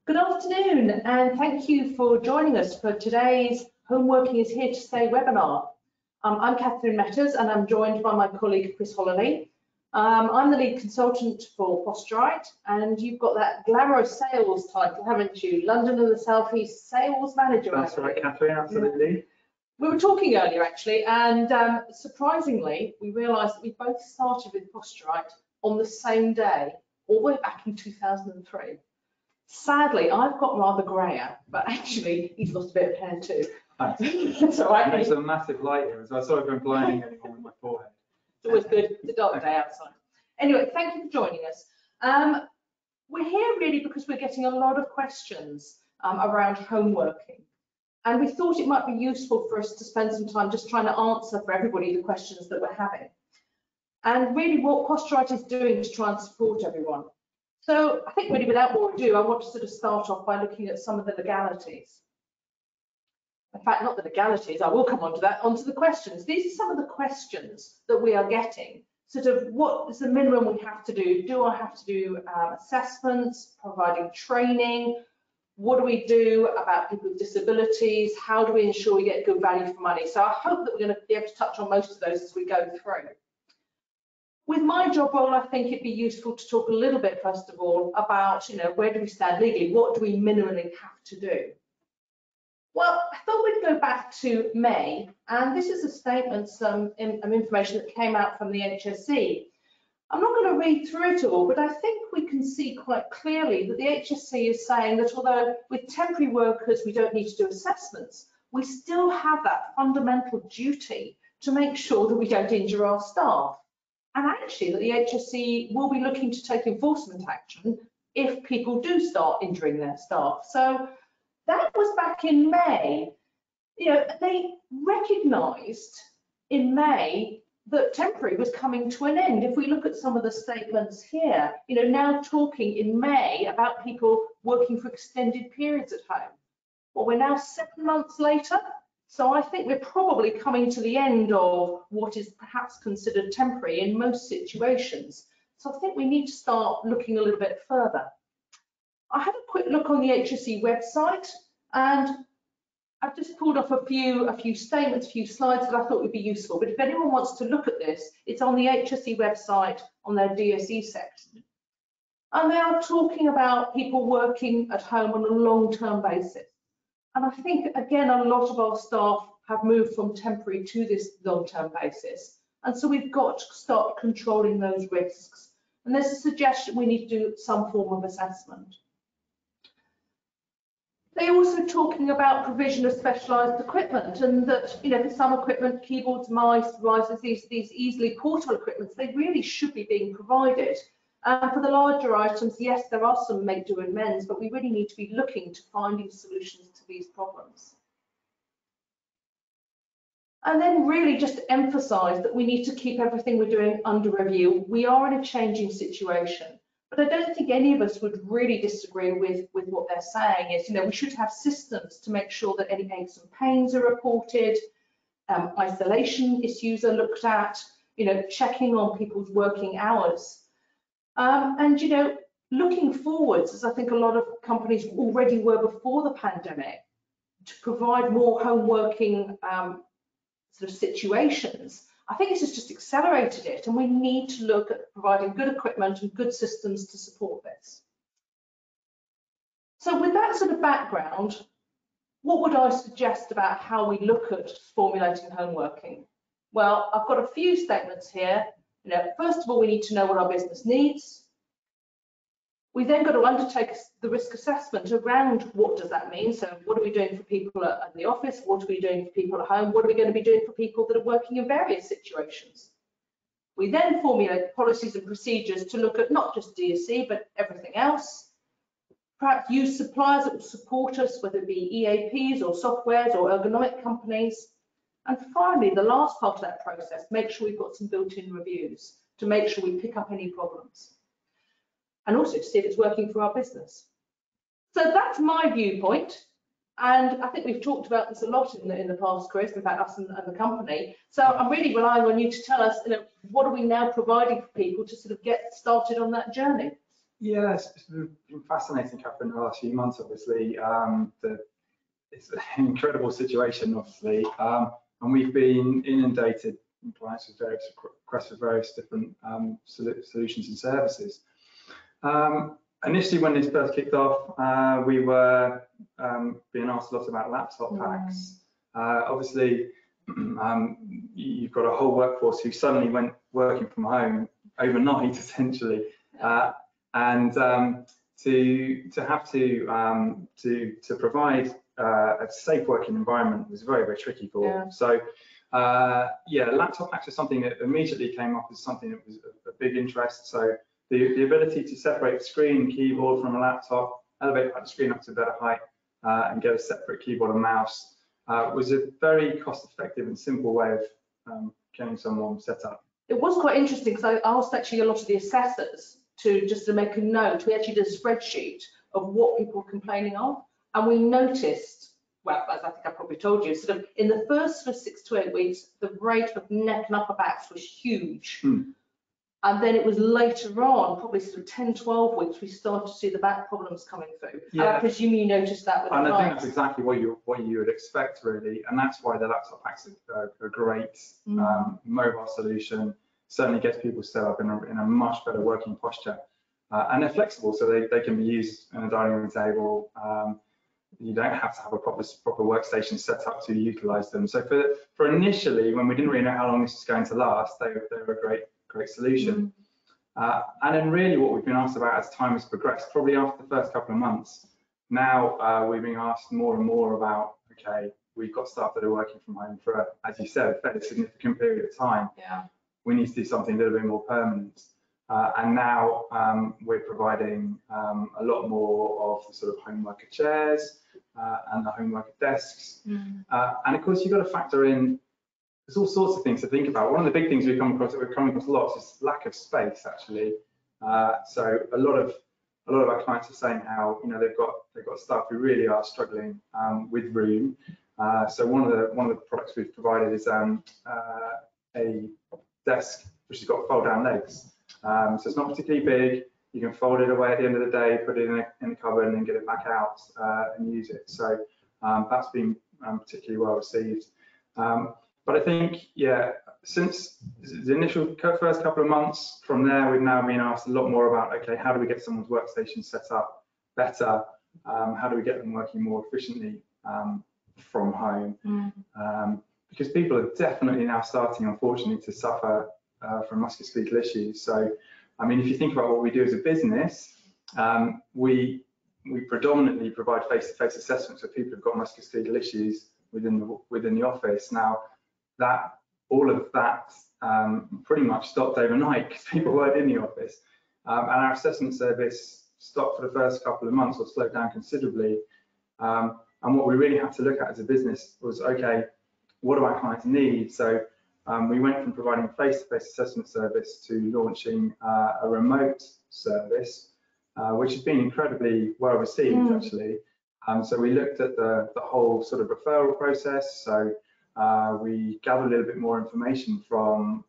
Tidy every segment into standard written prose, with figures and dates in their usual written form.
Good afternoon, and thank you for joining us for today's Homeworking is Here to Stay webinar. I'm Katharine, and I'm joined by my colleague Chris Hollely. I'm the lead consultant for Posturite, and you've got that glamorous sales title, haven't you? London and the South East Sales Manager. That's right, Katharine, absolutely. We were talking earlier actually, and surprisingly, we realised that we both started with Posturite on the same day, all the way back in 2003. Sadly, I've got rather grayer, but actually he's lost a bit of hair too. That's all right. There's a massive light here, so I saw it blinding anyone with my forehead. It's always good. It's a dark day outside. Anyway, thank you for joining us. We're here really because we're getting a lot of questions around homeworking. And we thought it might be useful for us to spend some time just trying to answer for everybody the questions that we're having. And really what Posturite is doing to try and support everyone. So I think really without more ado, I want to sort of start off by looking at some of the legalities. In fact, not the legalities, I will come on to that, onto the questions. These are some of the questions that we are getting. Sort of what is the minimum we have to do? Do I have to do assessments, providing training? What do we do about people with disabilities? How do we ensure we get good value for money? So I hope that we're going to be able to touch on most of those as we go through. With my job role, I think it'd be useful to talk a little bit, first of all, about, where do we stand legally? What do we minimally have to do? Well, I thought we'd go back to May, and this is a statement, some information that came out from the HSE. I'm not going to read through it all, but I think we can see quite clearly that the HSE is saying that although with temporary workers we don't need to do assessments, we still have that fundamental duty to make sure that we don't injure our staff. And actually that the HSE will be looking to take enforcement action if people do start injuring their staff. So that was back in May. They recognised in May that temporary was coming to an end. If we look at some of the statements here, now talking in May about people working for extended periods at home. Well, we're now 7 months later. So I think we're probably coming to the end of what is perhaps considered temporary in most situations. So I think we need to start looking a little bit further. I had a quick look on the HSE website, and I've just pulled off a few statements, a few slides that I thought would be useful. But if anyone wants to look at this, it's on the HSE website on their DSE section. And they are talking about people working at home on a long-term basis. And I think, again, a lot of our staff have moved from temporary to this long-term basis. And so we've got to start controlling those risks. And there's a suggestion we need to do some form of assessment. They're also talking about provision of specialised equipment, and that, for some equipment, keyboards, mice, risers, these easily portable equipments, they really should be being provided. For the larger items, yes, there are some make do and mends, but we really need to be looking to finding solutions to these problems. And then really just emphasise that we need to keep everything we're doing under review. We are in a changing situation, but I don't think any of us would really disagree with what they're saying is, we should have systems to make sure that any aches and pains are reported, isolation issues are looked at, checking on people's working hours. And looking forwards, as I think a lot of companies already were before the pandemic, to provide more home working sort of situations, I think this has just accelerated it, and we need to look at providing good equipment and good systems to support this. So with that sort of background, what would I suggest about how we look at formulating home working? Well, I've got a few statements here. First of all, we need to know what our business needs. We then got to undertake the risk assessment around what does that mean. So what are we doing for people at the office? What are we doing for people at home? What are we going to be doing for people that are working in various situations? We then formulate policies and procedures to look at not just DSE, but everything else. Perhaps use suppliers that will support us, whether it be EAPs or softwares or ergonomic companies. And finally, the last part of that process, make sure we've got some built-in reviews to make sure we pick up any problems. And also to see if it's working for our business. So that's my viewpoint. And I think we've talked about this a lot in the past, Chris, in fact, us and the company. So I'm really relying on you to tell us, what are we now providing for people to sort of get started on that journey? Yeah, it's been fascinating, Katharine, in the last few months, obviously. It's an incredible situation, obviously, and we've been inundated in clients with various requests for various different solutions and services. Initially, when this first kicked off, we were being asked a lot about laptop packs. Obviously, you've got a whole workforce who suddenly went working from home overnight, essentially, and to have to provide a safe working environment was very, very tricky for them. So yeah, laptop packs was something that immediately came up as something that was a big interest. So the ability to separate the screen and keyboard from a laptop, elevate the screen up to a better height, and get a separate keyboard and mouse was a very cost-effective and simple way of getting someone set up. It was quite interesting because I asked actually a lot of the assessors to make a note. We actually did a spreadsheet of what people were complaining of, and we noticed, well, as I think I probably told you, sort of in the first sort of 6 to 8 weeks, the rate of neck and upper backs was huge. And then it was later on, probably sort of 10, 12 weeks, we started to see the back problems coming through. Yeah. And I presume you noticed that with the clients. I think that's exactly what you would expect, really. And that's why the laptop packs are a great mobile solution. Certainly gets people set up in a much better working posture. And they're flexible, so they can be used on a dining room table. You don't have to have a proper workstation set up to utilize them. So for initially, when we didn't really know how long this was going to last, they were a great solution. And then really what we've been asked about as time has progressed, probably after the first couple of months, now we're being asked more and more about, okay, we've got staff that are working from home for, as you said, a fairly significant period of time. Yeah. We need to do something a little bit more permanent. And now we're providing a lot more of the sort of home worker chairs and the home worker desks. And of course, you've got to factor in, there's all sorts of things to think about. One of the big things we're coming across lots is lack of space, actually. So a lot of our clients are saying how they've got staff who really are struggling with room. So one of the products we've provided is a desk which has got fold down legs. So it's not particularly big. You can fold it away at the end of the day, put it in the cupboard, and then get it back out and use it. So that's been particularly well received. But I think, yeah, since the initial first couple of months, from there, we've now been asked a lot more about, okay, how do we get someone's workstation set up better? How do we get them working more efficiently from home? Because people are definitely now starting, unfortunately, to suffer from musculoskeletal issues. So, I mean, if you think about what we do as a business, we predominantly provide face-to-face assessments for people who've got musculoskeletal issues within the office. Now, all of that pretty much stopped overnight because people weren't in the office, and our assessment service stopped for the first couple of months or slowed down considerably. And what we really had to look at as a business was, okay, what do our clients need? So we went from providing a face-to-face assessment service to launching a remote service, which has been incredibly well received, actually. So we looked at the whole sort of referral process. So we gathered a little bit more information from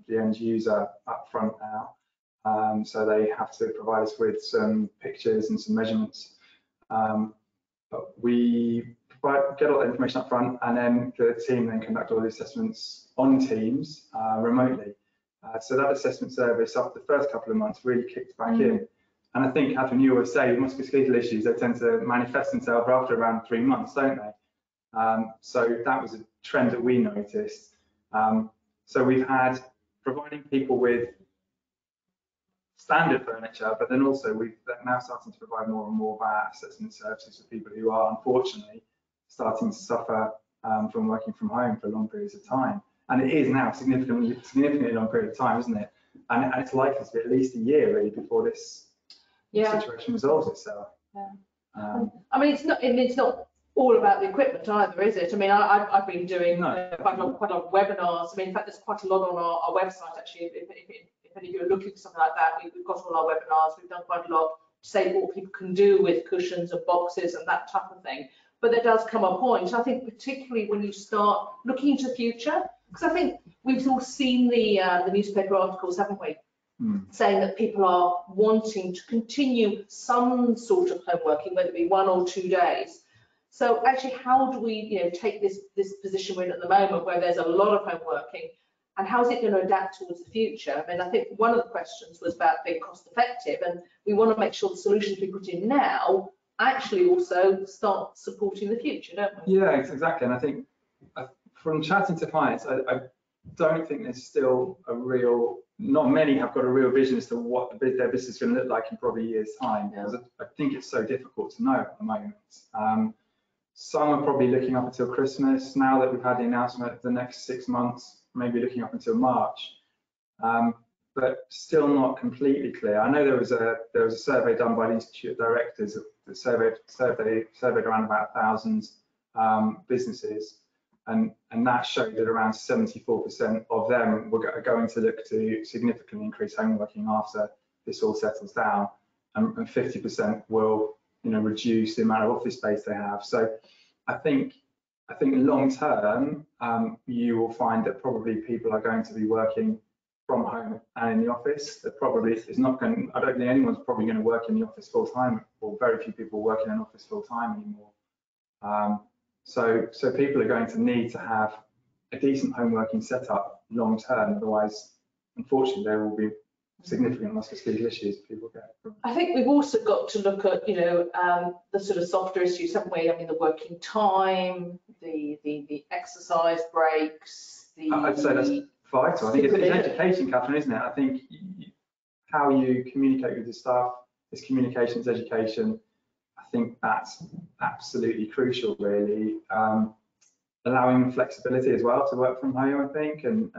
the end user up front now. So they have to provide us with some pictures and some measurements. But we get all that information up front, and then the team then conduct all the assessments on Teams remotely. So that assessment service after the first couple of months really kicked back in. And I think, Katharine, you always say musculoskeletal issues, they tend to manifest themselves after around 3 months, don't they? So that was a trend that we noticed. So we've had providing people with standard furniture, but then also we're now starting to provide more and more of our assessment services for people who are unfortunately starting to suffer from working from home for long periods of time. And it is now significantly long period of time, isn't it? And it's likely to be at least a year really before this situation resolves itself. I mean, it's not all about the equipment either, is it? I mean, I've been doing quite a lot of webinars. I mean, in fact, there's quite a lot on our website actually. If any of you are looking for something like that, we've got all our webinars. We've done quite a lot to say what people can do with cushions and boxes and that type of thing. But there does come a point, I think, particularly when you start looking into the future, because I think we've all seen the newspaper articles, haven't we, saying that people are wanting to continue some sort of home working, whether it be 1 or 2 days. So actually, how do we, take this position we're in at the moment, where there's a lot of home working, and how is it going to adapt towards the future? I mean, I think one of the questions was about being cost effective, and we want to make sure the solutions we put in now actually also start supporting the future, don't we? Yeah, exactly. And I think from chatting to clients, I don't think there's still a real, not many have got a real vision as to what their business is going to look like in probably a year's time. Yeah. Because I think it's so difficult to know at the moment. Some are probably looking up until Christmas. Now that we've had the announcement of the next 6 months, maybe looking up until March, but still not completely clear. I know there was a survey done by the Institute of Directors that surveyed around about 1,000 businesses, and that showed that around 74% of them are going to look to significantly increase home working after this all settles down, and 50% will reduce the amount of office space they have. So I think long term, you will find that probably people are going to be working from home and in the office. That probably is not going. I don't think anyone's probably going to work in the office full time, or very few people work in an office full time anymore. So people are going to need to have a decent home working setup long term. Otherwise, unfortunately, there will be significant musculoskeletal issues people get. I think we've also got to look at, the sort of softer issues, haven't we? I mean, the working time, the exercise breaks, I'd say that's vital. I think it's education, Katharine, isn't it? I think how you communicate with your staff is communication, is education. I think that's absolutely crucial, really. Allowing them flexibility as well to work from home, I think, and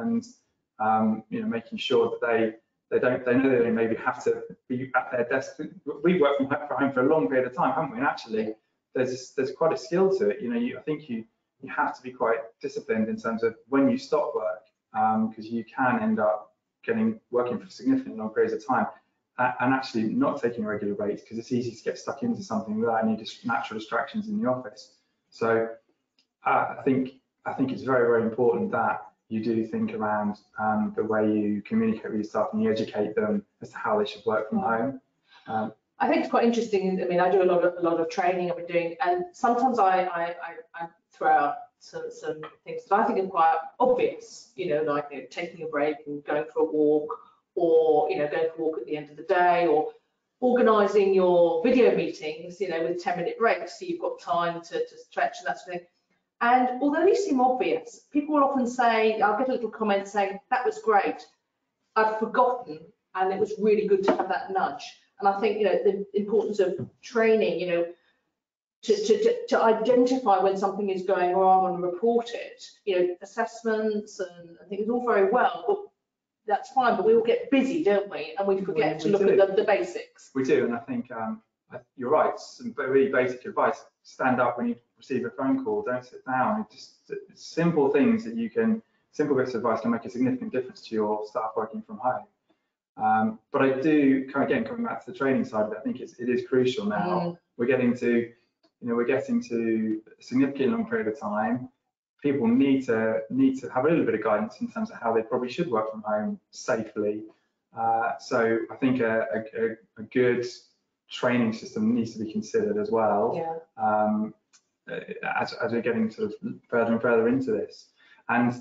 making sure that they know they don't maybe have to be at their desk. We work from home for a long period of time, haven't we? And actually, there's quite a skill to it. I think you have to be quite disciplined in terms of when you stop work, because you can end up working for significantly long periods of time, and actually not taking regular breaks, because it's easy to get stuck into something without any natural distractions in the office. So I think it's very, very important that you do think around the way you communicate with your staff and you educate them as to how they should work from home. I think it's quite interesting. I mean, I do a lot of training I've been doing, and sometimes I throw out some things that I think are quite obvious, like taking a break and going for a walk, or going for a walk at the end of the day, or organising your video meetings, with 10-minute breaks, so you've got time to stretch and that sort of thing. And although these seem obvious, people will often say, I'll get a little comment saying, that was great, I'd forgotten, and it was really good to have that nudge. And I think, the importance of training, to identify when something is going wrong and report it, assessments and things, all very well, but that's fine, but we all get busy, don't we? And we forget to look at the basics. We do, and I think you're right, some really basic advice. Stand up when you receive a phone call, don't sit down. Just simple things simple bits of advice can make a significant difference to your staff working from home. But I do, coming back to the training side of it, I think it is crucial now. We're getting to a significantly long period of time. People need to have a little bit of guidance in terms of how they probably should work from home safely. So I think a good training system needs to be considered as well. Yeah. As we're getting sort of further and further into this, and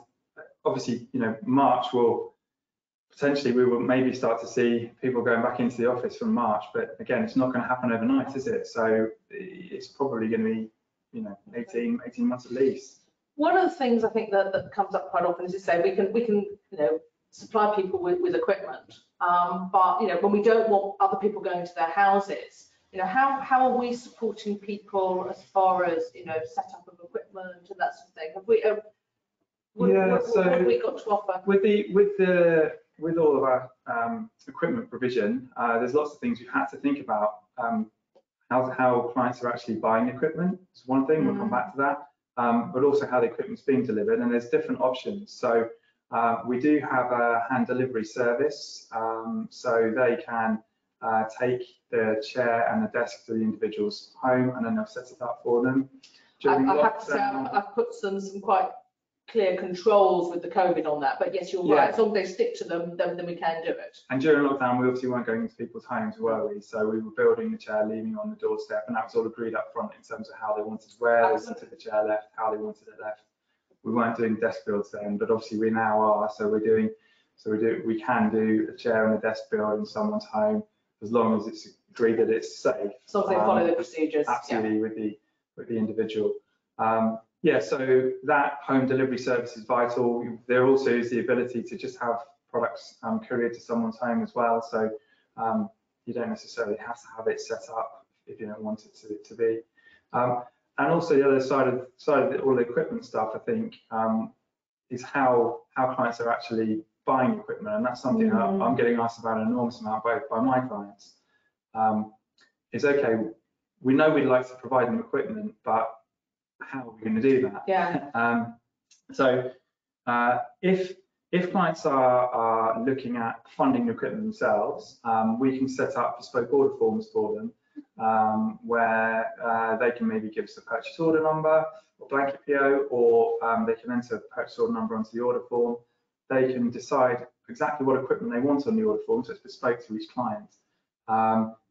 obviously, March we will maybe start to see people going back into the office from March, but again, it's not going to happen overnight, is it? So it's probably going to be 18 months at least. One of the things I think that comes up quite often is to say we can supply people with equipment, but when we don't want other people going to their houses, how are we supporting people as far as setup of equipment and that sort of thing? Have we what have we got to offer? With all of our equipment provision, there's lots of things we've had to think about. How clients are actually buying equipment is one thing. We'll come back to that. But also how the equipment's being delivered, and there's different options. So we do have a hand delivery service, so they can take the chair and the desk to the individual's home, and then they'll set it up for them. I have to say, I've put some quite clear controls with the COVID on that. But yes, you're right. As long as they stick to them, then we can do it. And during lockdown, we obviously weren't going into people's homes, were we? So we were building the chair, leaving it on the doorstep, and that was all agreed up front in terms of how they wanted, where they wanted the chair left, how they wanted it left. We weren't doing desk builds then, but obviously we now are. So we can do a chair and a desk build in someone's home as long as it's agreed that it's safe. So they follow the procedures. Absolutely, with the individual. So that home delivery service is vital. There also is the ability to just have products couriered to someone's home as well. So you don't necessarily have to have it set up if you don't want it to be. And also the other side of all the equipment stuff, I think, is how clients are actually buying equipment, and that's something I'm getting asked about an enormous amount both by my clients. It's okay, we know we'd like to provide them equipment, but how are we going to do that? Yeah. If clients are looking at funding the equipment themselves, we can set up bespoke order forms for them, where they can maybe give us a purchase order number or blanket PO, or they can enter a purchase order number onto the order form. They can decide exactly what equipment they want on the order form, so it's bespoke to each client.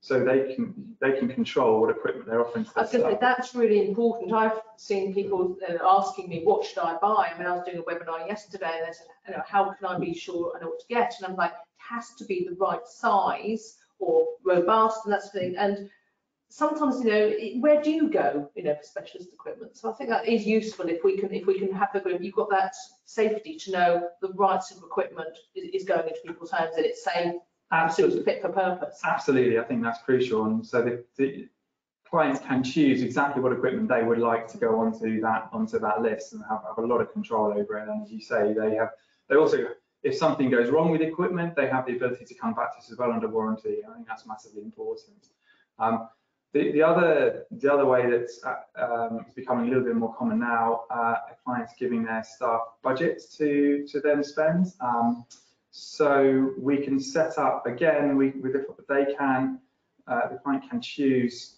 So they can control what equipment they're offering to their staff. I was going to say, that's really important. I've seen people asking me, what should I buy? I mean, I was doing a webinar yesterday, and they said, how can I be sure I know what to get? And I'm like, it has to be the right size or robust, and that's the thing. And sometimes, where do you go, for specialist equipment? So I think that is useful if we can have the group. You've got that safety to know the right sort of equipment is going into people's homes, and it's safe. Absolutely fit for purpose. Absolutely, I think that's crucial, and so the clients can choose exactly what equipment they would like to go onto that list and have a lot of control over it. And as you say, they also, if something goes wrong with equipment, they have the ability to come back to us as well under warranty. I think that's massively important. The other way that's becoming a little bit more common now, clients giving their staff budgets to then spend. So we can set up, again, the client can choose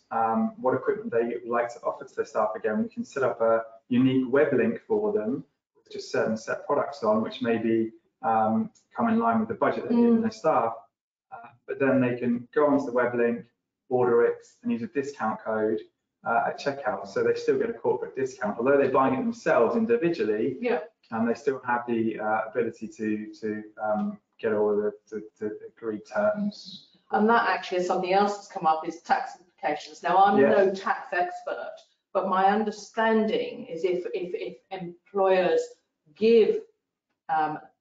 what equipment they would like to offer to their staff. Again, we can set up a unique web link for them with just certain set products on, which maybe come in line with the budget they're giving their staff. But then they can go onto the web link, order it, and use a discount code at checkout. So they still get a corporate discount, although they're buying it themselves individually. Yeah. And they still have the ability to get all of the agreed terms. And that actually is something else that's come up, is tax implications. Now, I'm no tax expert, but my understanding is if employers give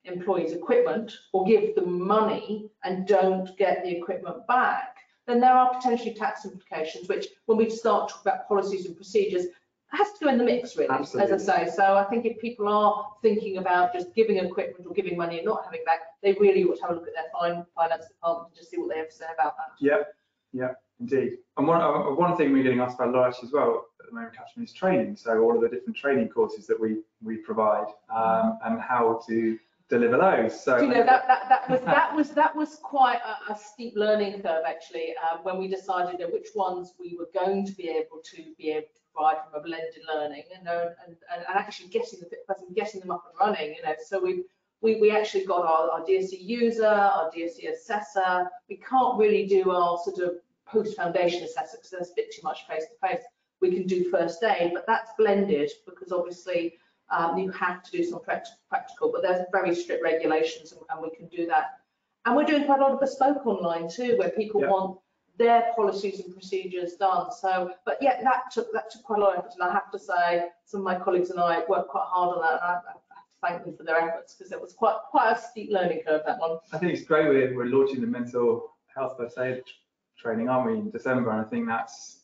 employees equipment or give them money and don't get the equipment back, then there are potentially tax implications, which when we start talking about policies and procedures, has to go in the mix, really. Absolutely. As I say. So I think if people are thinking about just giving equipment or giving money and not having back, they really ought to have a look at their finance department and just see what they have to say about that. Yeah, indeed. And one thing we're getting asked about a lot actually as well at the moment, Katharine, is training. So all of the different training courses that we provide and how to deliver those. So that was quite a steep learning curve actually, when we decided which ones we were going to be able to provide from a blended learning, and actually getting them up and running. So we actually got our DSC user, our DSC assessor. We can't really do our sort of post-foundation assessor because there's a bit too much face-to-face. We can do first aid, but that's blended because obviously you have to do some practical, but there's very strict regulations, and we can do that. And we're doing quite a lot of bespoke online too, where people want their policies and procedures done. So, but yeah, that took quite a lot of effort, and I have to say, some of my colleagues and I worked quite hard on that, and I have to thank them for their efforts because it was quite a steep learning curve, that one. I think it's great we're launching the mental health first aid training, aren't we, in December, and I think that's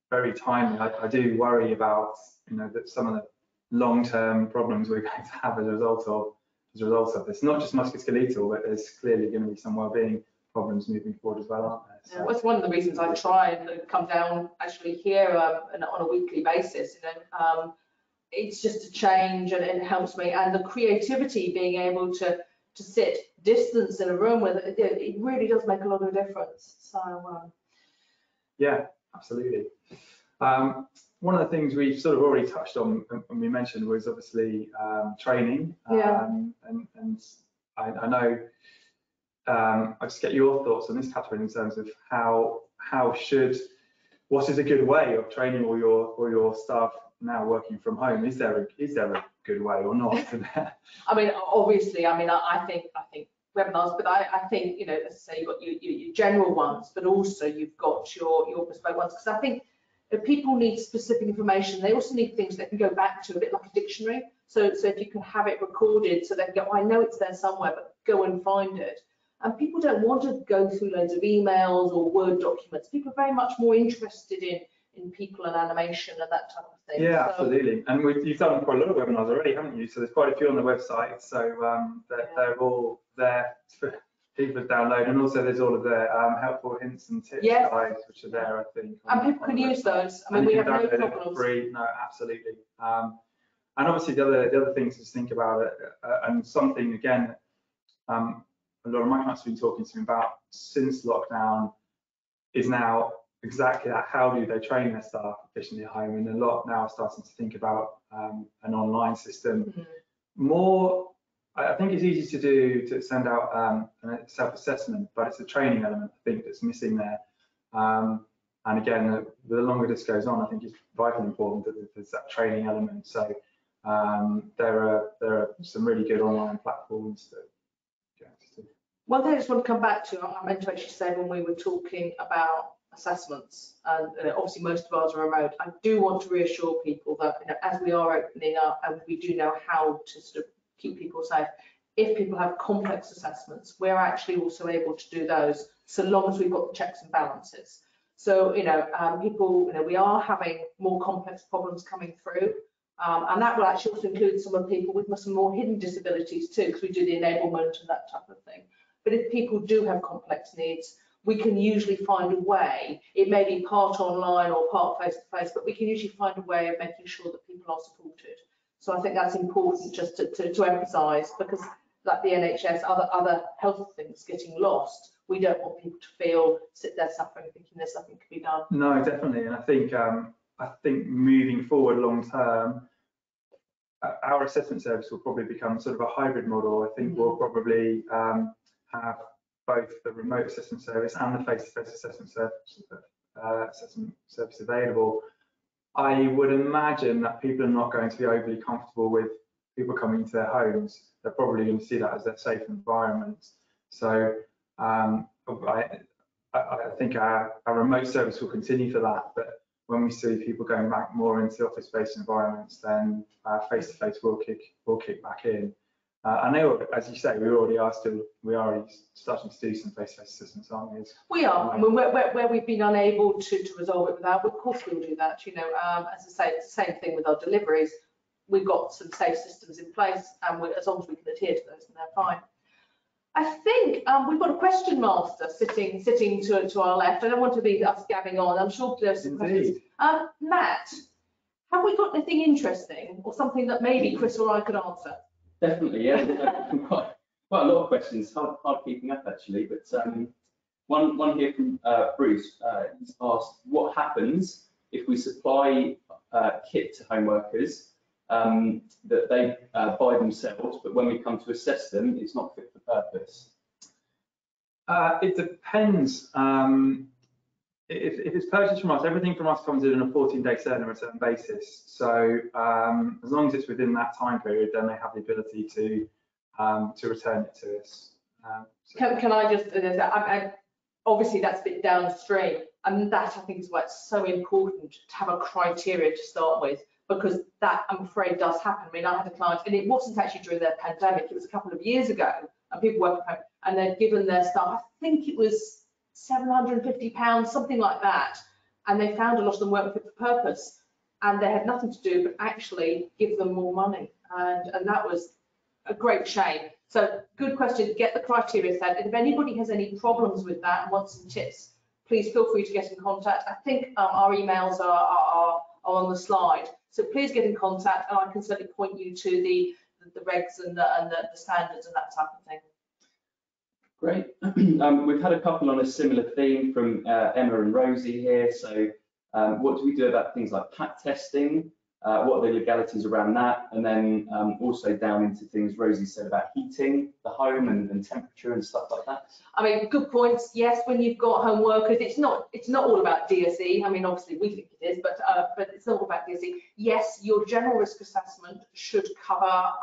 very timely. I do worry about that some of the long-term problems we're going to have as a result of this. Not just musculoskeletal, but there's clearly going to be some well-being problems moving forward as well, aren't there? So. Yeah, that's one of the reasons I try and come down actually here on a weekly basis. It's just a change, and it helps me. And the creativity, being able to sit distance in a room with it really does make a lot of difference. So yeah, absolutely. one of the things we've sort of already touched on and we mentioned was obviously training. And I know, I just get your thoughts on this, Katharine, in terms of what is a good way of training all your staff now working from home? Is there a good way or not? I mean, obviously, I think webinars, but I think, you know, as I say, you've got your general ones, but also you've got your bespoke ones, because I think if people need specific information, they also need things they can go back to, a bit like a dictionary. So if you can have it recorded, so they can go, oh, I know it's there somewhere, but go and find it. And people don't want to go through loads of emails or Word documents. People are very much more interested in people and animation and that type of thing. Yeah, so, absolutely. And you've done quite a lot of webinars already, haven't you? So there's quite a few on the website. So they're all there for people to download. And also there's all of the helpful hints and tips guides, which are there, I think. And people can use those. I mean, we have no problems. Free. No, absolutely. And obviously the other things to think about it, and something again, a lot of my clients have been talking to me about since lockdown is now exactly that. How do they train their staff efficiently at home? And a lot now are starting to think about an online system. More, I think it's easy to send out a self-assessment, but it's a training element, I think, that's missing there. And again, the longer this goes on, I think it's vitally important that there's that training element. So there are some really good online platforms that. One thing I just want to come back to, I meant to actually say when we were talking about assessments, and obviously most of ours are remote, I do want to reassure people that, you know, as we are opening up and we do know how to sort of keep people safe, if people have complex assessments, we're actually also able to do those so long as we've got the checks and balances. So, you know, people, you know, we are having more complex problems coming through. And that will actually also include some of the people with some more hidden disabilities too, because we do the enablement and that type of thing. But if people do have complex needs, we can usually find a way. It may be part online or part face-to-face, but we can usually find a way of making sure that people are supported. So I think that's important just to emphasise, because like the NHS, other health things getting lost, we don't want people to sit there suffering, thinking there's nothing to be done. No, definitely. And I think moving forward long term, our assessment service will probably become sort of a hybrid model. I think we'll probably have both the remote assessment service and the face-to-face assessment service available. I would imagine that people are not going to be overly comfortable with people coming into their homes. They're probably going to see that as their safe environment. So I think our remote service will continue for that. But when we see people going back more into office-based environments, then face-to-face will kick back in. I know, as you say, we are already starting to do some face-to-face assessments, aren't we? We are. I mean, where we've been unable to resolve it without, of course we'll do that. You know, as I say, it's the same thing with our deliveries. We've got some safe systems in place, and as long as we can adhere to those, then they're fine. I think we've got a question master sitting to our left. I don't want to be us gabbing on. I'm sure there's some questions. Matt, have we got anything interesting or something that maybe Chris or I could answer? Definitely, yeah. quite a lot of questions. Hard keeping up actually. But one here from Bruce. He's asked, what happens if we supply kit to home workers that they buy themselves, but when we come to assess them, it's not fit for purpose? It depends. If it's purchased from us, everything from us comes in on a 14-day sale and return basis. So as long as it's within that time period, then they have the ability to return it to us. Can I just, obviously that's a bit downstream, and that I think is why it's so important to have a criteria to start with, because that, I'm afraid, does happen. I mean, I had a client, and it wasn't actually during their pandemic, it was a couple of years ago, and people work from home, and they'd given their staff, I think it was £750, something like that, and they found a lot of them weren't fit for purpose, and they had nothing to do but actually give them more money, and that was a great shame. So good question, get the criteria set, and if anybody has any problems with that and wants some tips, please feel free to get in contact. I think our emails are on the slide, so please get in contact, and I can certainly point you to the regs and the standards and that type of thing. Great. We've had a couple on a similar theme from Emma and Rosie here. So What do we do about things like pack testing? What are the legalities around that? And then also down into things Rosie said about heating the home and temperature and stuff like that. I mean, good points. Yes, when you've got home workers, it's not all about DSE. I mean, obviously we think it is, but it's not all about DSE. Yes, your general risk assessment should cover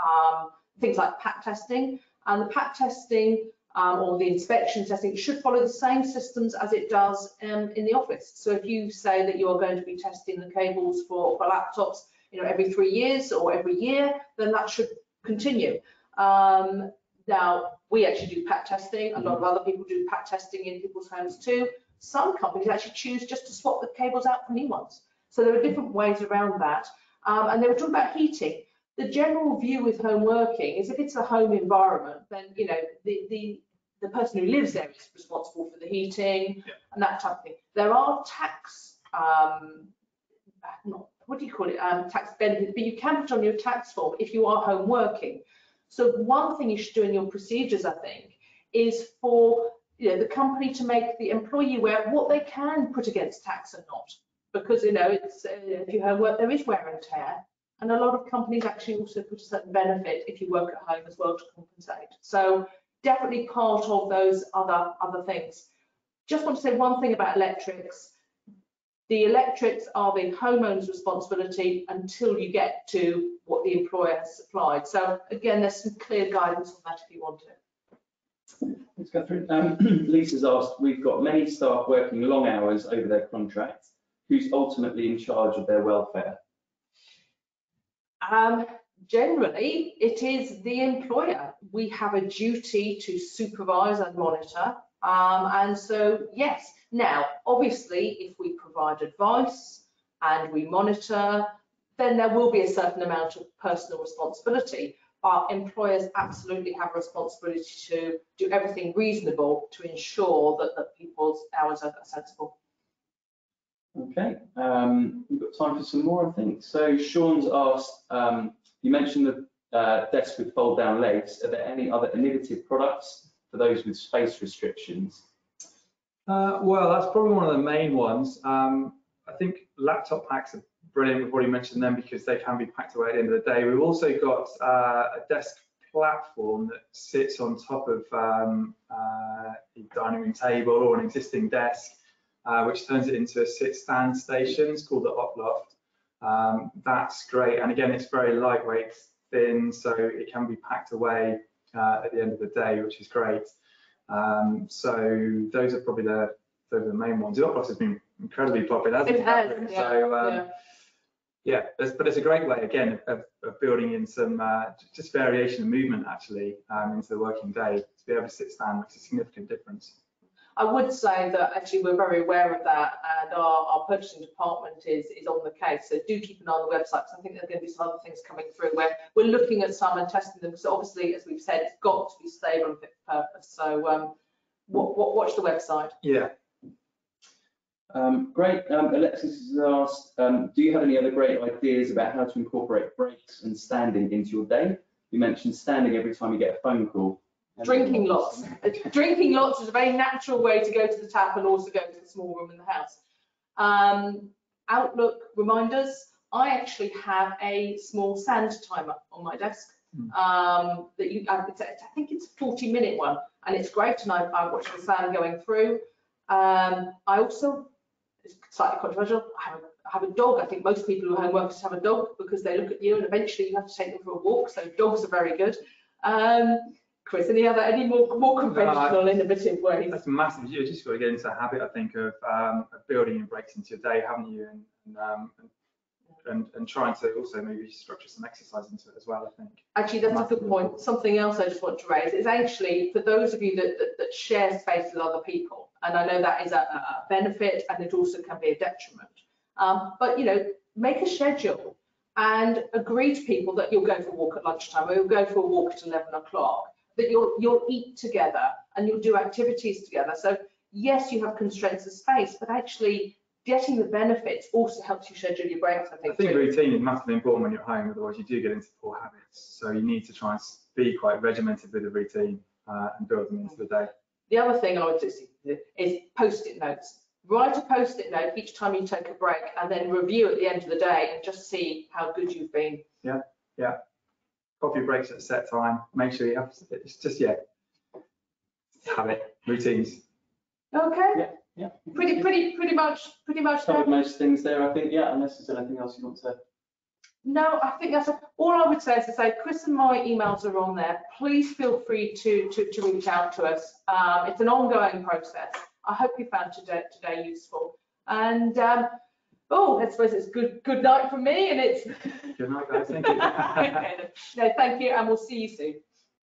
things like pack testing, and the pack testing or the inspection testing should follow the same systems as it does in the office. So if you say that you're going to be testing the cables for laptops, every 3 years or every year, then that should continue. Now, we actually do pack testing. A lot of other people do pack testing in people's homes too. Some companies actually choose just to swap the cables out for new ones. So there are different ways around that. And they were talking about heating. The general view with home working is if it's a home environment, then the person who lives there is responsible for the heating and that type of thing. There are tax, tax benefits, but you can put on your tax form if you are home working. So one thing you should do in your procedures, I think, is for the company to make the employee aware of what they can put against tax and not, because it's if you home work, there is wear and tear. And a lot of companies actually also put a certain benefit if you work at home as well to compensate. So definitely part of those other things. Just want to say one thing about electrics. The electrics are the homeowner's responsibility until you get to what the employer has supplied. So again, there's some clear guidance on that if you want it. Thanks, Katharine. Lisa's asked, we've got many staff working long hours over their contract. Who's ultimately in charge of their welfare? Generally, it is the employer. We have a duty to supervise and monitor. And so, yes, now, obviously, if we provide advice and we monitor, then there will be a certain amount of personal responsibility. But employers absolutely have a responsibility to do everything reasonable to ensure that people's hours are sensible. Okay, we've got time for some more, I think. So Sean's asked, you mentioned the desk with fold down legs. Are there any other innovative products for those with space restrictions? Well, that's probably one of the main ones. I think laptop packs are brilliant. We've already mentioned them because they can be packed away at the end of the day. We've also got a desk platform that sits on top of a dining room table or an existing desk, which turns it into a sit-stand station. It's called the Oploft. That's great. And again, it's very lightweight, thin, so it can be packed away at the end of the day, which is great. So those are probably the main ones. The Oploft has been incredibly popular, hasn't it? It has, yeah. So, yeah, but it's a great way, again, of building in some just variation of movement, actually, into the working day. To be able to sit stand makes a significant difference. I would say that actually we're very aware of that, and our purchasing department is on the case. So do keep an eye on the website, because I think there's going to be some other things coming through where we're looking at some and testing them. So obviously, as we've said, it's got to be stable and fit for purpose. So watch the website. Yeah. Great. Alexis has asked, do you have any other great ideas about how to incorporate breaks and standing into your day? You mentioned standing every time you get a phone call. Drinking lots. Drinking lots is a very natural way to go to the tap and also go to the small room in the house. Outlook reminders. I actually have a small sand timer on my desk. I think it's a 40-minute one, and it's great. And I watch the sand going through. I also, it's slightly controversial, I have a dog. I think most people who are home workers have a dog because they look at you and eventually you have to take them for a walk. So dogs are very good. Chris, any more conventional, innovative ways? That's massive. You just got to get into a habit, I think, of building in breaks into your day, haven't you? And trying to also maybe structure some exercise into it as well, I think. Actually, that's a good point. Something else I just want to raise is actually for those of you that share space with other people, and I know that is a benefit and it also can be a detriment. But make a schedule and agree to people that you'll go for a walk at lunchtime or you'll go for a walk at 11 o'clock. That you'll eat together and you'll do activities together. So yes, you have constraints of space, but actually getting the benefits also helps you schedule your breaks, I think routine is massively important when you're home, otherwise you do get into poor habits. So you need to try and be quite regimented with the routine and build them into the day. The other thing I would do is post-it notes. write a post-it note each time you take a break, and then review at the end of the day and just see how good you've been. Yeah. Coffee breaks at a set time. Make sure you have, it's just, habit, routines. Okay. Yeah. Pretty much. Covered most things there, I think. Yeah, unless there's anything else you want to. No, I think that's all I would say is to say Chris and my emails are on there. Please feel free to reach out to us. It's an ongoing process. I hope you found today useful. And I suppose it's good night from me, and it's Good night, guys. Thank you. okay, no, thank you, and we'll see you soon.